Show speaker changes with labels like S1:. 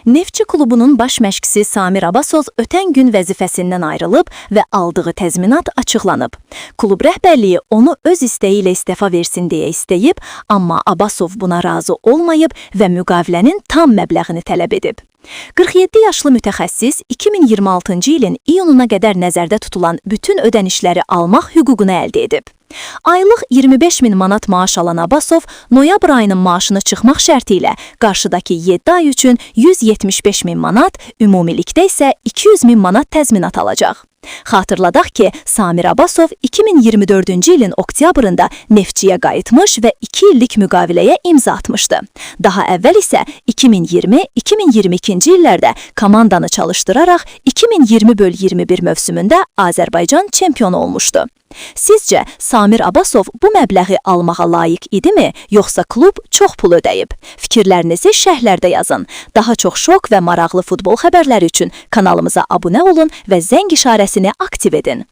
S1: Neftçi klubunun baş məşqçisi Samir Abbasov ötən gün vəzifəsindən ayrılıb və aldığı təzminat açıqlanıb. Klub rəhbərliyi onu öz istəyi ilə istefa versin deyə istəyib, amma Abbasov buna razı olmayıb və müqavilənin tam məbləğini tələb edib. 47 yaşlı mütəxəssis 2026-cı ilin iyununa qədər nəzərdə tutulan bütün ödənişləri almaq hüququnu əldə edib. Aylıq 25.000 manat maaş alan Abbasov, noyabr ayının maaşını çıxmaq şərti ilə qarşıdakı 7 ay üçün 175.000 manat, ümumilikdə isə 200.000 manat təzminat alacaq. Xatırladaq ki, Samir Abbasov 2024-cü ilin oktyabrında Neftçiyə qayıtmış və 2 illik müqaviləyə imza atmışdı. Daha əvvəl isə 2020-2022-ci illərdə komandanı çalışdıraraq 2020/21 mövsümündə Azərbaycan çempionu olmuşdu. Sizcə, Samir Abbasov bu məbləği almağa layiq idimi, yoxsa klub çox pul ödəyib? Fikirlərinizi şərhlərdə yazın. Daha çox şok və maraqlı futbol xəbərləri üçün kanalımıza abunə olun və zəng işarəsini aktiv edin.